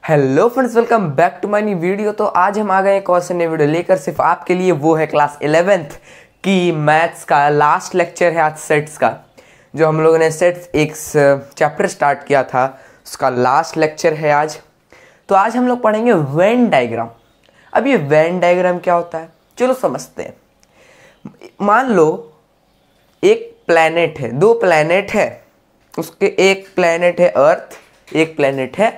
Hello friends, welcome back to my new video. तो आज हम आ गए एक और से नई वीडियो लेकर सिर्फ आपके लिए। वो है क्लास 11th की मैथ्स का लास्ट लेक्चर है आज सेट्स का। जो हम लोगों ने सेट्स एक चैप्टर स्टार्ट किया था उसका लास्ट लेक्चर है आज। तो आज हम लोग पढ़ेंगे वेन डायग्राम। अब ये वेन डायग्राम क्या होता है चलो समझते हैं। मान लो एक प्लैनेट है, दो प्लैनेट है, उसके एक प्लैनेट है अर्थ, एक प्लैनेट है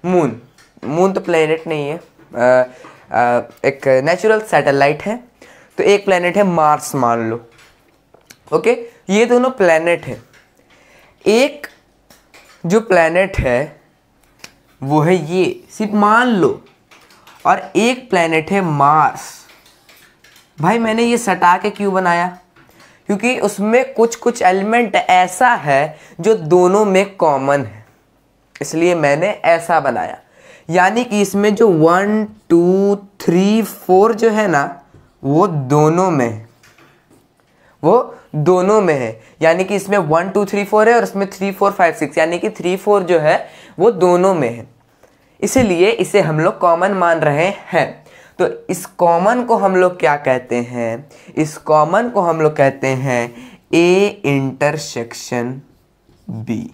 मून। मून तो प्लेनेट नहीं है, एक नेचुरल सैटेलाइट है। तो एक प्लेनेट है मार्स मान लो। ओके, ये दोनों प्लेनेट है। एक जो प्लेनेट है वो है ये, सिर्फ मान लो, और एक प्लेनेट है मार्स। भाई मैंने ये सटा के क्यों बनाया? क्योंकि उसमें कुछ कुछ एलिमेंट ऐसा है जो दोनों में कॉमन है, इसलिए मैंने ऐसा बनाया। यानी कि इसमें जो 1 2 3 4 जो है ना वो दोनों में है, वो दोनों में है। यानी कि इसमें 1 2 3 4 है और इसमें 3 4 5 6, यानी कि 3 4 जो है वो दोनों में है। इसीलिए इसे हम लोग कॉमन मान रहे हैं। तो इस कॉमन को हम लोग क्या कहते हैं? इस कॉमन को हम लोग कहते हैं ए इंटरसेक्शन बी।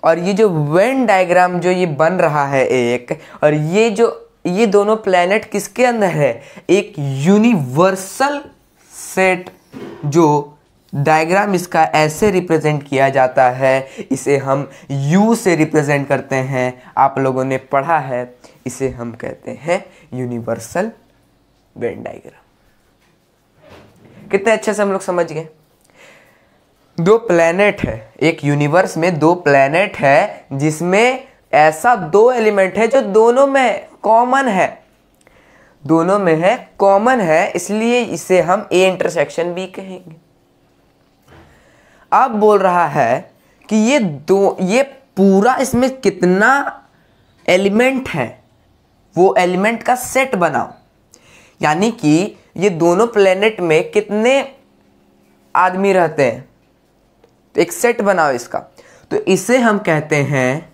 और ये जो वेन डायग्राम जो ये बन रहा है एक, और ये दोनों प्लैनेट किसके अंदर है? एक यूनिवर्सल सेट। जो डायग्राम इसका ऐसे रिप्रेजेंट किया जाता है, इसे हम यू से रिप्रेजेंट करते हैं। आप लोगों ने पढ़ा है, इसे हम कहते हैं यूनिवर्सल वेन डायग्राम। कितने अच्छे से हम लोग समझ गए। दो प्लैनेट है, एक यूनिवर्स में दो प्लैनेट है जिसमें ऐसा दो एलिमेंट है जो दोनों में कॉमन है, दोनों में है कॉमन है, इसलिए इसे हम ए इंटरसेक्शन बी कहेंगे। अब बोल रहा है कि ये पूरा इसमें कितना एलिमेंट है वो एलिमेंट का सेट बनाओ। यानी कि ये दोनों प्लैनेट में कितने आदमी रहते हैं, तो एक सेट बनाओ इसका। तो इसे हम कहते हैं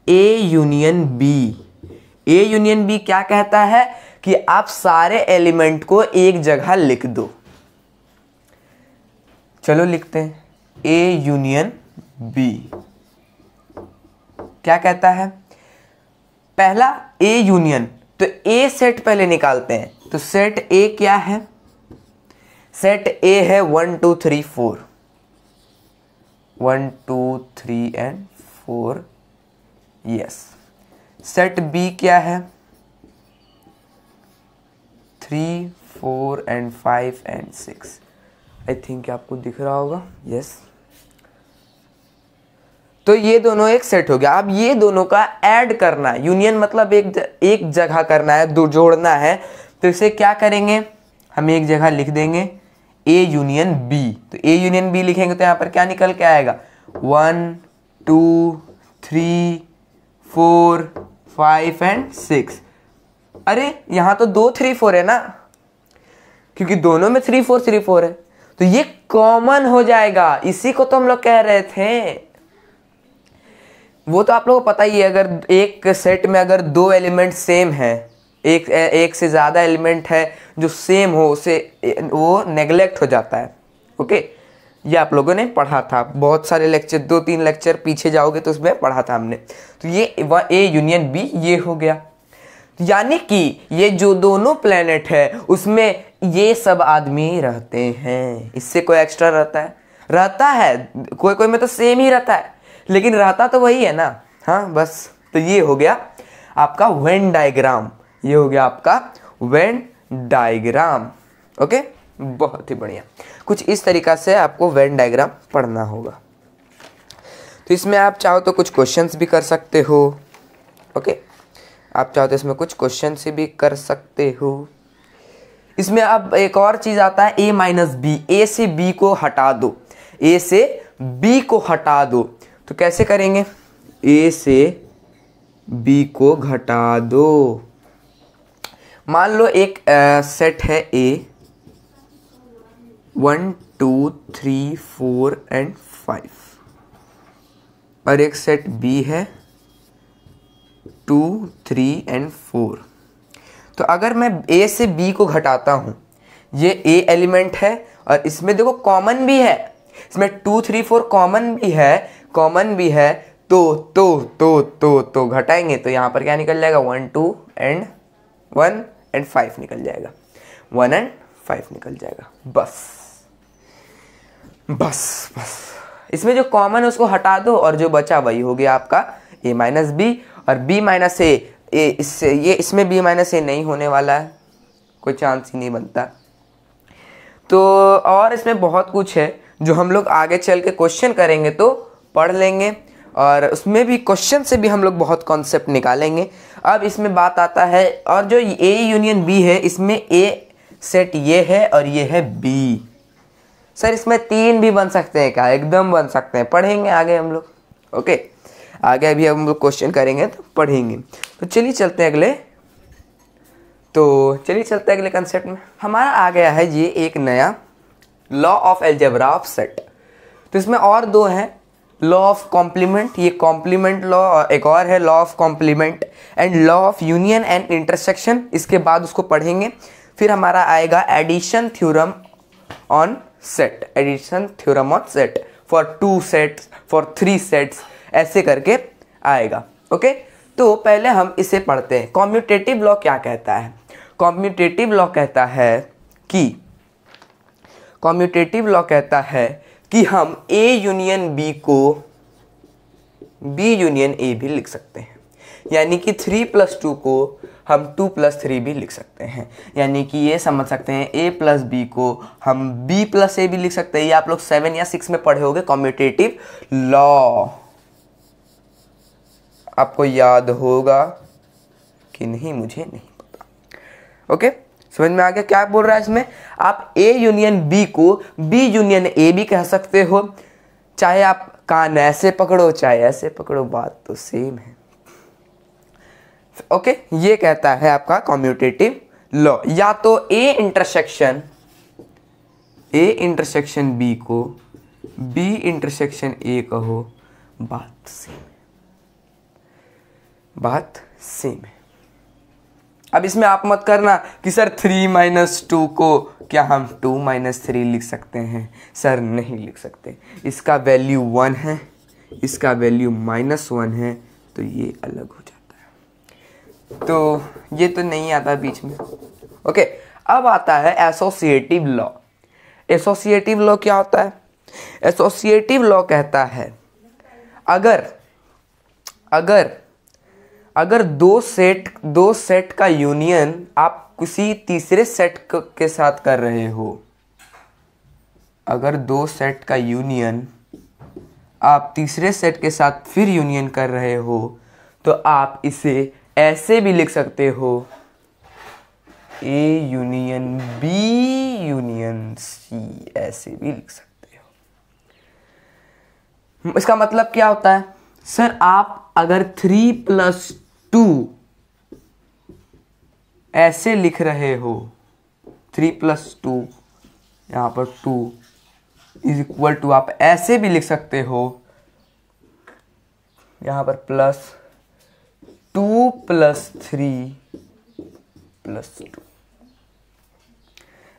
A union B. A union B क्या कहता है कि आप सारे एलिमेंट को एक जगह लिख दो। चलो लिखते हैं ए यूनियन बी। क्या कहता है? पहला ए यूनियन, तो ए सेट पहले निकालते हैं। तो सेट ए क्या है? सेट ए है 1 2 3 4, 1 2 3 and 4। यस। सेट बी क्या है? 3 4 and 5 and 6। आई थिंक आपको दिख रहा होगा। यस। तो ये दोनों एक सेट हो गया। अब ये दोनों का ऐड करना है। यूनियन मतलब एक जगह करना है, दो जोड़ना है। तो इसे क्या करेंगे? हम एक जगह लिख देंगे ए यूनियन बी। तो ए यूनियन बी लिखेंगे तो यहां पर क्या निकल के आएगा? 1 2 3 4 5 and 6। अरे यहां तो 2 3 4 है ना, क्योंकि दोनों में 3 4 3 4 है, तो ये कॉमन हो जाएगा। इसी को तो हम लोग कह रहे थे। वो तो आप लोगों को पता ही है, अगर एक सेट में अगर दो एलिमेंट सेम है, एक से ज्यादा एलिमेंट है जो सेम हो, उसे वो नेग्लेक्ट हो जाता है। ओके, ये आप लोगों ने पढ़ा था बहुत सारे लेक्चर, 2 3 लेक्चर पीछे जाओगे तो उसमें पढ़ा था हमने। तो ये ए यूनियन बी ये हो गया। यानी कि ये जो दोनों प्लेनेट है उसमें ये सब आदमी रहते हैं। इससे कोई एक्स्ट्रा रहता है कोई कोई में तो सेम ही रहता है, लेकिन रहता तो वही है ना। हाँ बस। तो ये हो गया आपका वेन डायग्राम। ये हो गया आपका वेन डायग्राम। ओके, बहुत ही बढ़िया। कुछ इस तरीका से आपको वेन डायग्राम पढ़ना होगा। तो इसमें आप चाहो तो कुछ क्वेश्चंस भी कर सकते हो। ओके, आप चाहो तो इसमें कुछ क्वेश्चंस भी कर सकते हो। इसमें अब एक और चीज आता है ए माइनस बी। ए से बी को हटा दो, ए से बी को हटा दो। तो कैसे करेंगे? ए से बी को घटा दो। मान लो एक सेट है ए 1 2 3 4 and 5, और एक सेट बी है 2 3 एंड 4। तो अगर मैं ए से बी को घटाता हूँ, ये ए एलिमेंट है और इसमें देखो कॉमन भी है, इसमें 2 3 4 कॉमन भी है तो घटाएंगे तो यहाँ पर क्या निकल जाएगा 1 2 एंड 1 एंड 5 निकल जाएगा, 1 एंड 5 निकल जाएगा। बस इसमें जो कॉमन है उसको हटा दो और जो बचा वही हो गया आपका a माइनस बी, और b माइनस ए इससे ये इसमें b माइनस ए नहीं होने वाला है, कोई चांस ही नहीं बनता। तो और इसमें बहुत कुछ है जो हम लोग आगे चल के क्वेश्चन करेंगे तो पढ़ लेंगे, और उसमें भी क्वेश्चन से भी हम लोग बहुत कॉन्सेप्ट निकालेंगे। अब इसमें बात आता है, और जो a यूनियन b है इसमें a सेट ये है और ये है b। सर इसमें 3 भी बन सकते हैं क्या? एकदम बन सकते हैं, पढ़ेंगे आगे हम लोग। ओके, आगे अभी हम लोग क्वेश्चन करेंगे तो पढ़ेंगे। तो चलिए चलते हैं अगले कंसेप्ट में। हमारा आ गया है ये एक नया law of algebra of set. तो इसमें और दो हैं, लॉ ऑफ कॉम्प्लीमेंट, ये कॉम्प्लीमेंट लॉ, और एक और है law of complement and law of union and intersection. इसके बाद उसको पढ़ेंगे। फिर हमारा आएगा addition theorem on set, addition theorem on set for 2 sets, for 3 sets, ऐसे करके आएगा। ओके, तो पहले हम इसे पढ़ते हैं। कॉम्यूटेटिव लॉ क्या कहता है? कॉम्यूटेटिव लॉ कहता है कि हम A यूनियन B को B यूनियन A भी लिख सकते हैं, यानी कि 3+2 को हम 2+3 भी लिख सकते हैं, यानी कि ये समझ सकते हैं A+B को हम B+A भी लिख सकते हैं। ये आप लोग 7 या 6 में पढ़े होंगे कॉम्यूटेटिव लॉ, आपको याद होगा कि नहीं मुझे नहीं पता। ओके, समझ में आ गया क्या बोल रहा है इसमें? आप A यूनियन B को B यूनियन A भी कह सकते हो, चाहे आप कान ऐसे पकड़ो चाहे ऐसे पकड़ो, बात तो सेम है। ओके, ये कहता है आपका कॉम्यूटेटिव लॉ। या तो A इंटरसेक्शन B को B इंटरसेक्शन A कहो, बात सेम है। अब इसमें आप मत करना कि सर 3-2 को क्या हम 2-3 लिख सकते हैं? सर नहीं लिख सकते, इसका वैल्यू 1 है, इसका वैल्यू -1 है, तो ये अलग हो जाता है। तो ये तो नहीं आता बीच में। ओके, अब आता है एसोसिएटिव लॉ। एसोसिएटिव लॉ क्या होता है? एसोसिएटिव लॉ कहता है अगर दो सेट का यूनियन आप किसी तीसरे सेट के साथ कर रहे हो, अगर 2 सेट का यूनियन आप तीसरे सेट के साथ फिर यूनियन कर रहे हो, तो आप इसे ऐसे भी लिख सकते हो, A union B union C, ऐसे भी लिख सकते हो। इसका मतलब क्या होता है? सर आप अगर 3+2 ऐसे लिख रहे हो, 3+2 यहाँ पर 2 इज इक्वल टू, आप ऐसे भी लिख सकते हो, यहाँ पर +2+3+2,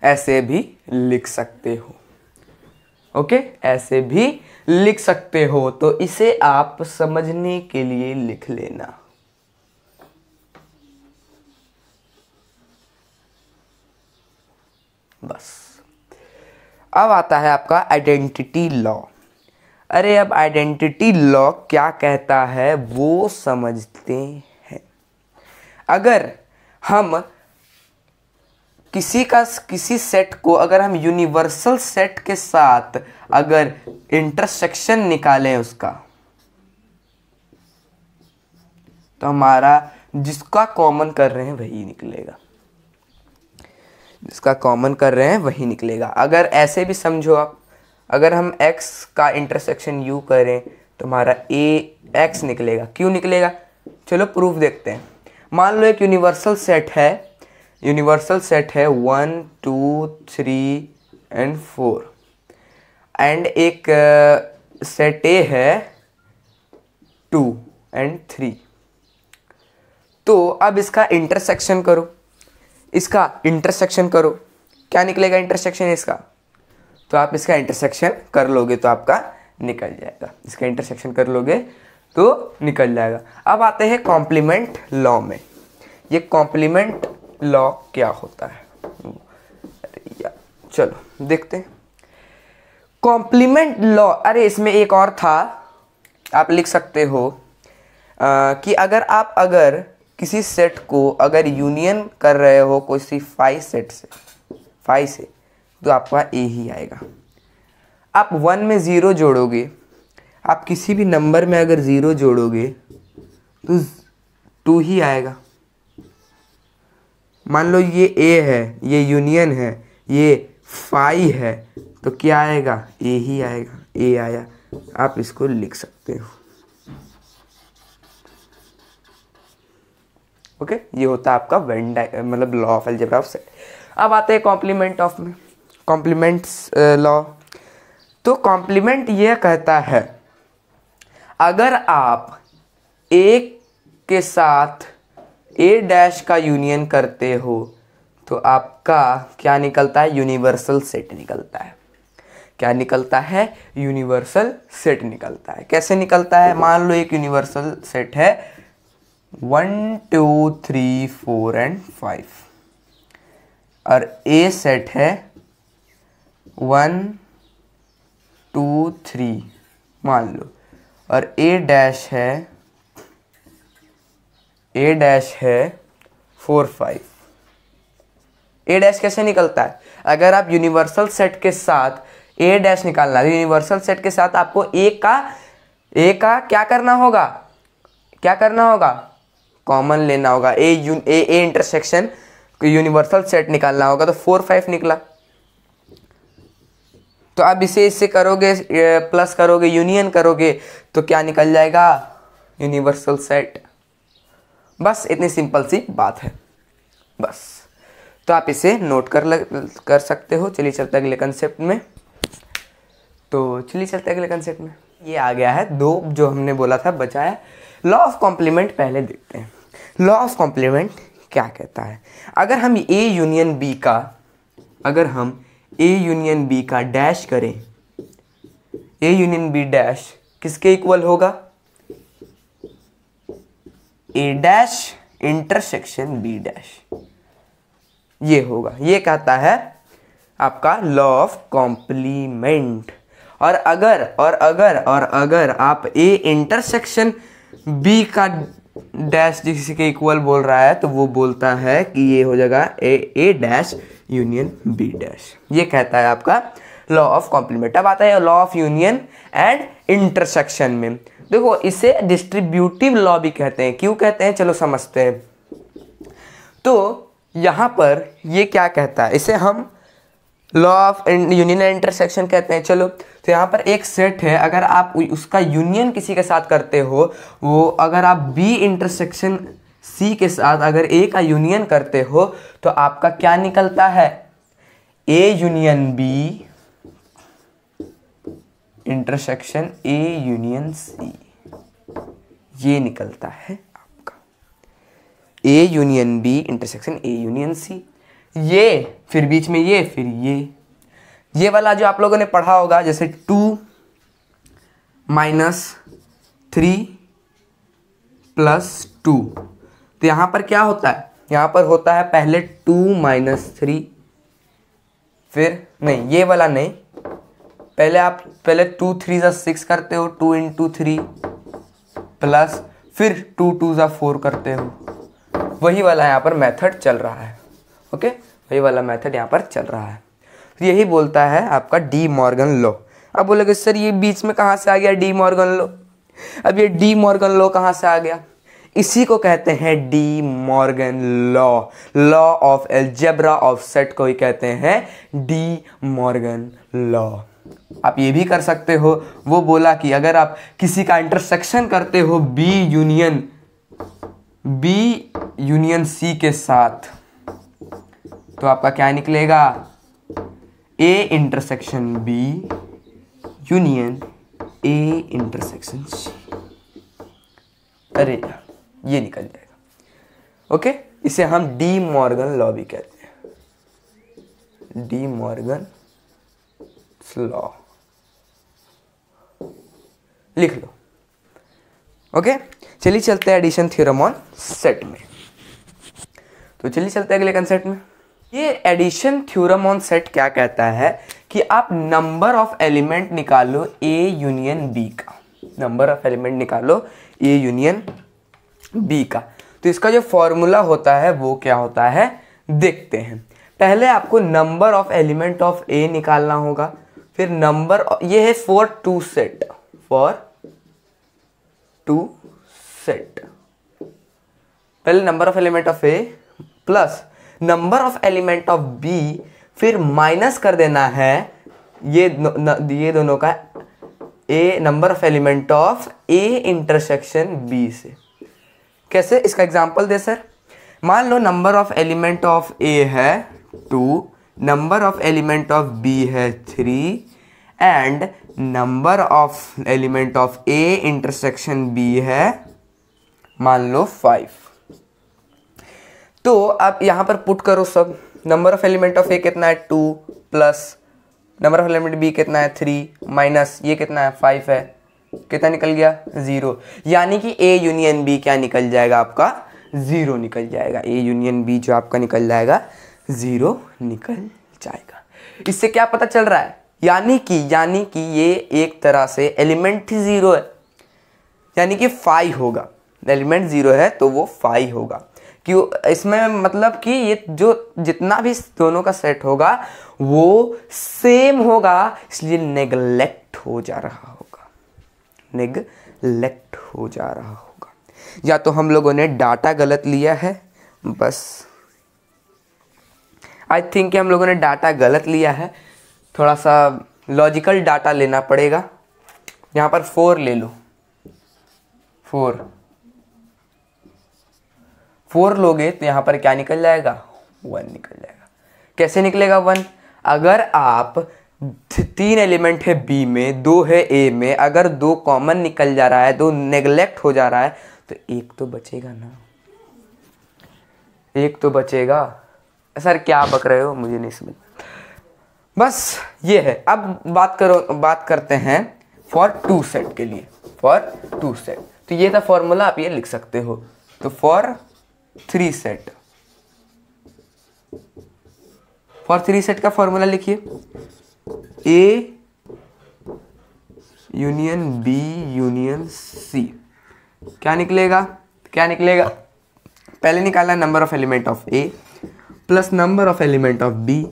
ऐसे भी लिख सकते हो। ओके, ऐसे भी लिख सकते हो। तो इसे आप समझने के लिए लिख लेना। बस। अब आता है आपका आइडेंटिटी लॉ। अरे अब आइडेंटिटी लॉ क्या कहता है वो समझते हैं। अगर हम किसी सेट को अगर हम यूनिवर्सल सेट के साथ अगर इंटरसेक्शन निकालें उसका, तो हमारा जिसका कॉमन कर रहे हैं वही निकलेगा, जिसका कॉमन कर रहे हैं वही निकलेगा। अगर ऐसे भी समझो आप, अगर हम x का इंटरसेक्शन u करें तो हमारा ax निकलेगा। क्यों निकलेगा? चलो प्रूफ देखते हैं। मान लो एक यूनिवर्सल सेट है 1 2 3 एंड 4, एंड एक सेट A है 2 एंड 3। तो अब इसका इंटरसेक्शन करो, इसका इंटरसेक्शन करो, क्या निकलेगा इंटरसेक्शन इसका? तो आप इसका इंटरसेक्शन कर लोगे तो आपका निकल जाएगा, इसका इंटरसेक्शन कर लोगे तो निकल जाएगा। अब आते हैं कॉम्प्लीमेंट लॉ में। ये कॉम्प्लीमेंट लॉ क्या होता है? अरे यार चलो देखते हैं कॉम्प्लीमेंट लॉ। अरे इसमें एक और था, आप लिख सकते हो कि अगर किसी सेट को अगर यूनियन कर रहे हो किसी फाई सेट से, फाई से, तो आपका ए ही आएगा। आप 1 में 0 जोड़ोगे, आप किसी भी नंबर में अगर 0 जोड़ोगे तो 2 ही आएगा। मान लो ये ए है, ये यूनियन है, ये फाई है, तो क्या आएगा? ए ही आएगा, ए आया। आप इसको लिख सकते हो। ओके, ये होता है आपका वेन मतलब law of algebra of set. अब आते हैं कॉम्प्लीमेंट ऑफ में, कॉम्प्लीमेंट्स लॉ। तो कॉम्प्लीमेंट ये कहता है अगर आप ए के साथ ए डैश का यूनियन करते हो तो आपका क्या निकलता है? यूनिवर्सल सेट निकलता है। क्या निकलता है? यूनिवर्सल सेट निकलता है। कैसे निकलता है? मान लो एक यूनिवर्सल सेट है 1 2 3 4 एंड 5 और ए सेट है 1 2 3 मान लो, और ए डैश है 4 5। ए डैश कैसे निकलता है? अगर आप यूनिवर्सल सेट के साथ ए डैश निकालना है, यूनिवर्सल सेट के साथ आपको ए का क्या करना होगा? कॉमन लेना होगा। ए इंटरसेक्शन यूनिवर्सल सेट निकालना होगा, तो 4 5 निकला। तो अब इससे करोगे, प्लस करोगे, यूनियन करोगे तो क्या निकल जाएगा? Universal set. बस इतनी सिंपल सी बात है बस। तो आप इसे नोट कर सकते हो। चलिए चलते हैं अगले कंसेप्ट में। ये आ गया है 2 जो हमने बोला था बचाया। लॉ ऑफ कॉम्प्लीमेंट पहले देखते हैं। लॉ ऑफ कॉम्प्लीमेंट क्या कहता है? अगर हम ए यूनियन बी का डैश करें, ए यूनियन बी डैश किसके इक्वल होगा? ए डैश इंटरसेक्शन बी डैश, ये होगा। ये कहता है आपका लॉ ऑफ कॉम्प्लीमेंट। और अगर आप ए इंटरसेक्शन बी का डैश जिसी के इक्वल बोल रहा है तो वो बोलता है कि ये हो जाएगा ए डैश यूनियन बी डैश। ये कहता है आपका लॉ ऑफ कॉम्प्लीमेंट। अब आता है law of union and intersection में। देखो इसे डिस्ट्रीब्यूटिव लॉ भी कहते हैं। क्यों कहते हैं? चलो समझते हैं। तो यहाँ पर ये क्या कहता है? इसे हम law of union and intersection कहते हैं। चलो, तो यहाँ पर एक सेट है, अगर आप उसका यूनियन किसी के साथ करते हो, वो अगर आप बी इंटरसेक्शन सी के साथ अगर ए का यूनियन करते हो तो आपका क्या निकलता है? A union B intersection A union C, ये निकलता है आपका A union B intersection A union C. ये फिर बीच में ये, फिर ये वाला जो आप लोगों ने पढ़ा होगा, जैसे 2 - 3 + 2। तो यहाँ पर क्या होता है? यहाँ पर होता है पहले 2 - 3, फिर नहीं, ये वाला नहीं, पहले 2 3 = 6 करते हो, 2 × 3 प्लस फिर 2 2 = 4 करते हो। वही वाला यहाँ पर मेथड चल रहा है। ओके, वही वाला मेथड यहाँ पर चल रहा है। तो यही बोलता है आपका डी मॉर्गन लॉ। अब बोलोगे सर ये बीच में कहाँ से आ गया डी मॉर्गन लॉ? अब ये डी मॉर्गन लॉ कहाँ से आ गया? इसी को कहते हैं De Morgan law. Law of algebra of set को ही कहते हैं डी मॉर्गन लॉ। आप ये भी कर सकते हो, वो बोला कि अगर आप किसी का इंटरसेक्शन करते हो बी यूनियन सी के साथ, तो आपका क्या निकलेगा? A intersection B union A intersection C. अरे ये निकल जाएगा। ओके, इसे हम डी मॉर्गन लॉ भी कहते हैं, डी मॉर्गन लॉ लिख लो। ओके, चलिए चलते हैं एडिशन थ्योरम ऑन सेट में। तो चलिए चलते हैं अगले कंसेप्ट में। ये एडिशन थ्योरम ऑन सेट क्या कहता है कि आप नंबर ऑफ एलिमेंट निकालो ए यूनियन बी का, नंबर ऑफ एलिमेंट निकालो ए यूनियन बी का। तो इसका जो फॉर्मूला होता है वो क्या होता है देखते हैं। पहले आपको number of element of A निकालना होगा, फिर नंबर, ये है for two set, for two set, पहले number of element of A plus number of element of B, फिर माइनस कर देना है ये दोनों का a number of element of A intersection B से। कैसे, इसका एग्जांपल दे सर। मान लो number of element of A है 2, number of element of B है 3 and number of element of A intersection B है मान लो 5। तो अब यहां पर पुट करो सब, number of element of A कितना है 2 plus number of element B कितना है 3 माइनस ये कितना है 5 है, कितना निकल गया 0। यानी कि ए यूनियन बी क्या निकल जाएगा आपका 0 निकल जाएगा, ए यूनियन बी जो आपका निकल जाएगा 0 निकल जाएगा। इससे क्या पता चल रहा है, यानी कि ये एक तरह से एलिमेंट ही 0 है, यानी कि 5 होगा, एलिमेंट 0 है तो वो 5 होगा। क्यों, इसमें मतलब कि ये जो जितना भी दोनों का सेट होगा वो सेम होगा, इसलिए नेगलेक्ट हो जा रहा होगा, नेगलेक्ट हो जा रहा होगा। या तो हम लोगों ने डाटा गलत लिया है, बस आई थिंक हम लोगों ने डाटा गलत लिया है, थोड़ा सा लॉजिकल डाटा लेना पड़ेगा। यहाँ पर 4 ले लो, 4 लोगे तो यहाँ पर क्या निकल जाएगा 1 निकल जाएगा। कैसे निकलेगा 1, अगर आप 3 एलिमेंट है बी में, 2 है ए में, अगर 2 कॉमन निकल जा रहा है, 2 नेगलेक्ट हो जा रहा है तो एक तो बचेगा ना, एक तो बचेगा। सर क्या बक रहे हो, मुझे नहीं समझ, बस ये है। अब बात करते हैं फॉर टू सेट के लिए, फॉर टू सेट। तो ये था फॉर्मूला, आप ये लिख सकते हो। तो फॉर 3 सेट, फॉर 3 सेट का फॉर्मूला लिखिए, A union B union C. क्या निकलेगा, पहले निकालना number of element of A plus number of element of B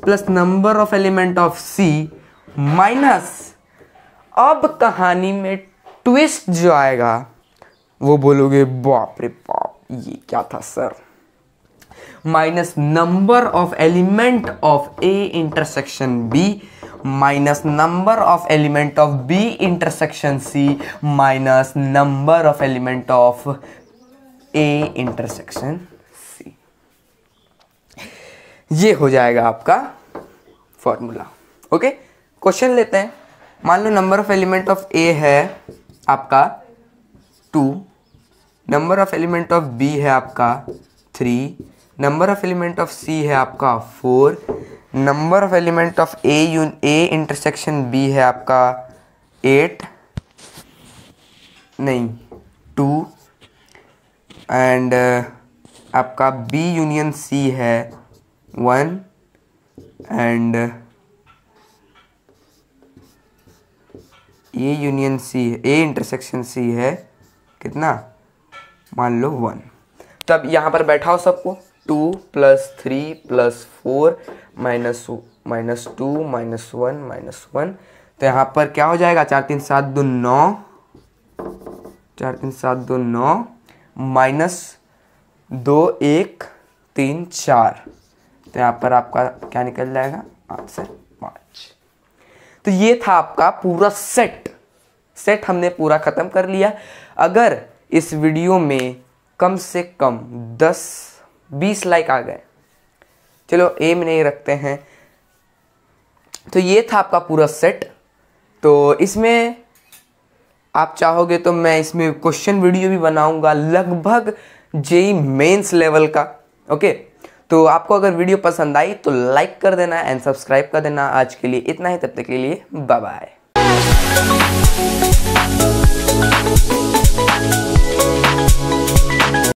plus number of element of C minus, अब कहानी में ट्विस्ट जो आएगा वो बोलोगे बाप रे बाप ये क्या था sir, minus number of element of A intersection B minus number of element of B intersection C minus number of element of A intersection C. ये हो जाएगा आपका फॉर्मूला। ओके, क्वेश्चन लेते हैं। मान लो number of element of A है आपका 2, number of element of B है आपका 3, number of element of C है आपका 4, number of element of A intersection B है आपका 2 एंड आपका बी यूनियन सी है 1 and A union C, A intersection C है कितना, मान लो 1। तब यहाँ पर बैठाओ सबको, 2 + 3 + 4 -2 -1 तो यहाँ पर क्या हो जाएगा 4 3 7 2 9 4 3 7 2 9 -2 1 3 4 तो यहाँ पर आपका क्या निकल जाएगा आंसर 5। तो ये था आपका पूरा सेट हमने पूरा खत्म कर लिया। अगर इस वीडियो में कम से कम 10-20 लाइक आ गए, चलो एम नहीं रखते हैं, तो ये था आपका पूरा सेट। तो इसमें आप चाहोगे तो मैं इसमें क्वेश्चन वीडियो भी बनाऊंगा, लगभग जेई मेंस लेवल का। ओके, तो आपको अगर वीडियो पसंद आई तो लाइक कर देना एंड सब्सक्राइब कर देना। आज के लिए इतना ही, तब तक के लिए बाय बाय।